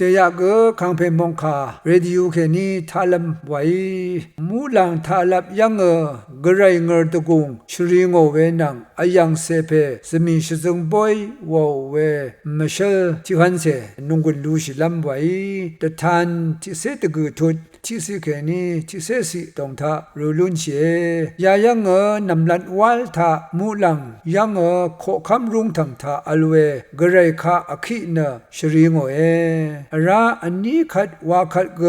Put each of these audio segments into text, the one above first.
เตียกคังเพมงคาเรดิโอเคนี้ทาลัมไว้มูลังทาลับยังกระไรเงอตะกุงชรีงเวนังอายังเซเพสมิชซึงบอยวอเวมเชลที่ฮันเซนุงกุลูชิลัมไว้ตะทานที่เซตกุทุดที่สิเคนี้ที่เซสิตองทารูลุนเชยายังนำลันวัลทามูลังยังโคคำรุงทังทาอลเวกระไรคาอคิเนชรีงเอราอันนี้ขัดว่าขัดเก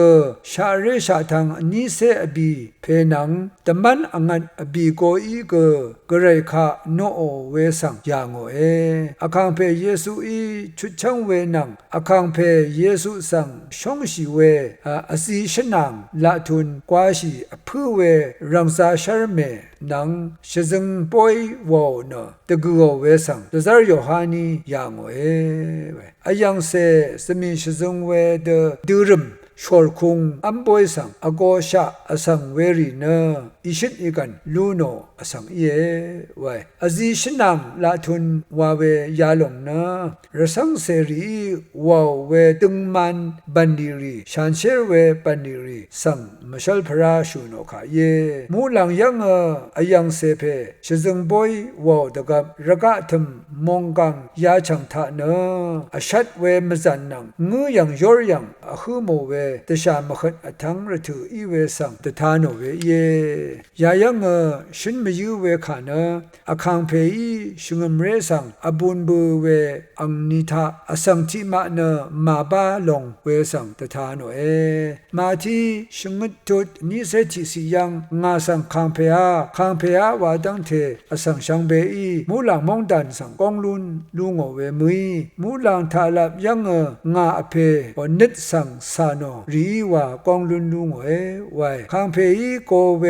ชาเรชาทางอันนี้เซอบีเพนังแต่มันอันอบีโกอีเกกระไรคาโนโอเวสังยางเออาคังเพเยซูอีชุดช่างเวนังอาคังเพเยซูสังช่องชีเวอสีชนังละทุนกว่าชีพื้เวรังซาชาร์เมนังชซึงปอยวอเนตะกูเวสังตะซาร์โยฮานียางเออายังเซสมิชซึงเวเดดูรมชอลคุงอัมบอยสังอโกชาอสังเวรีเนอิชิตอีกันลูโนอสังเยไวอซีชนังลาทุนวาเวยาลงนะรสังเสรีวาเวตึงมันบันดีรีชันเชเวบันดีรีสังมชัลพราชูโนคาเยมูลังยังอายังเซเพชซึงบอยวาดกับระกะทมมงกังยาชังทะเนอชัดเวมจันนังงูยังยอร์ยังอคือโมเวตชามขัดทั้งระถืออีเวสังตทานเวเยยายังชินมยูเวขานะอคังเพยีชุงมเรสังอบุนบูเวอังนิทาอสังทิมาเนมาบาลงเวสังตทานเอมาที่ชุงตุดนิเสติสิยังงาสังคังเพยวาดังเทอสังชังเบอีมูลังมองดันสังกองลุนลุงเวมุยมูลังทาลับยังงาอเพวนิดสังสานรีวากองลุนลุงไว้คังเพยีโกเว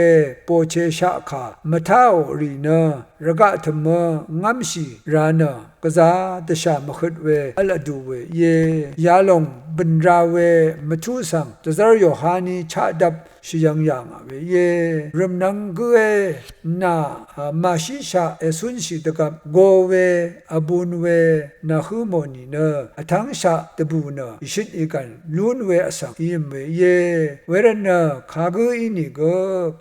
โปเชชะคามะทาอรีเนระกะธมงัมชีรานะกะซาตชามะขดเวอัลอดูเวเยยาลงบันราเวมะทุสังตะซาร์โยฮานีชะดับชิยังยังเวเยรัมนังกเวนามาชิชาเอซุนชิตกับโกเวอบุนเวนาคุโมนีเนอทังชะตะบูเนอิชิตอีกันลุนเวอสังยิมเวเยเวรเนคากุอินิก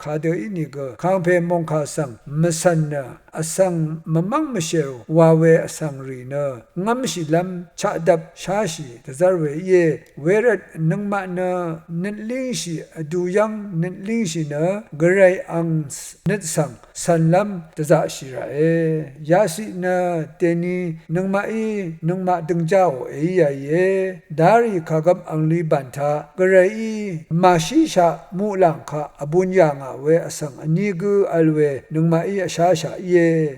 คาเดอินิกคังเพมงคาสังมะสันเนอสังมะมังมะเชววาเวอสังรีเนงัมชิลัมชะดับชาชีตะซาร์เวเยเวรนังมะเนนิลิงชีอดูยังนิลิงชีเนกระไรอังนิดสังสันลัมตะซาชิราเอยาสิเนเตนีนังมะอีนังมะดึงเจ้าเอยาเยดาริคากับอังลีบันทากระไรอีมาชิชามูลังคาอบุญญางเวอสังอันนี้กูอัลเวนังมะอีชาชาเย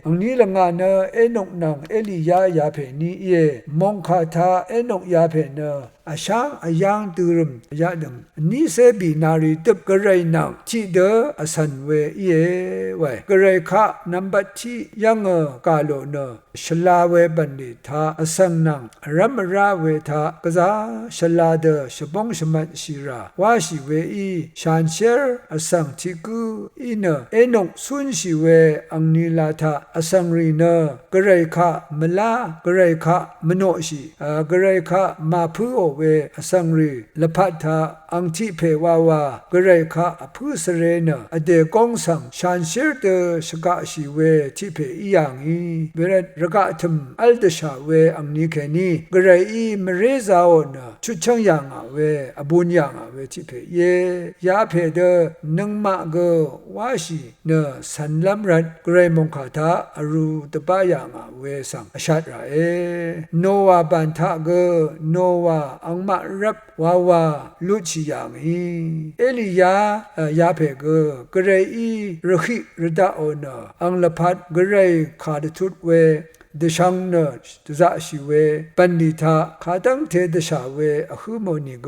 อันนี้ละงานเอนกนังเอลียายาเพนีเยมงคาทาเอนกยาเพเนอาชางอายังตูรุมยาดังนี้เซบีนารีตึบกระไรนังที่เดออสันเวเยไว้กระไรคะนัมบัตที่ยังกาโลเนชลาเวบันดิทาอสังนังรัมราเวทากะซาชลาเดชบงชมัดชิราวาชิเวอีชานเชอร์อสังทิกูอินเอนกซุนชิเวอังนิลาทาอสังรีเนกระไรคะมลากระไรคะมโนชิกระไรคะมาพูโอเวอสังรีละพัทธาอังทิเพวาวากระไรคะพูสเรเนอเดกงสังชานเชอร์เดชกะชิเวทิเพอียังอีเวรระกะทมอัลเดชาเวอังนี้แค่นี้กระไรอีมเรซาโอเนชุดช่างยังเวอบุญยังเวทิเพเยยาเพเดนังมะเกวาชิเนสันลัมรัดกระไรมงคาทาอรูตปะยังเวสังอชัดราโนวาบันทะเกโนวาอังมะรับวาวาลุชิยังอีเอลียายาเพเกกระไรอีรขิรดาโอเนอังละพัดกระไรขาดทุดเวเดชังเนตะซาชิเวปันดิทาขาตังเทเดชาเวอคือโมนิเก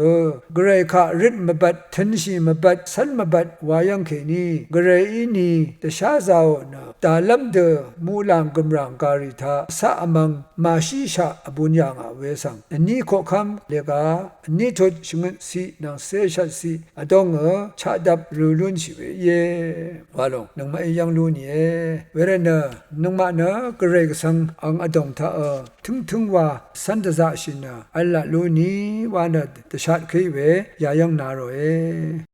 กระไรขาริดมบัดทันชีมบัดสันมบัดวายังเคนีกระไรอีนีตะชาซาโอเนตาลัมเดมูลังกำรังการิทาสะอมังมาชิชาอบุญยังเวสังอันนี้ข้อคำเลกาอันนี้ทดชงสีนางเซชัดสีอดงชาดับรูลุนชิเวเยวาลงนังมายังลุนเยเวรเนนังมาเนกระไรกสัง อังอดงทาถึงว่าสันตะชินาอัลละลูนีวานะตะชัดคีเวยายังนาโรเอ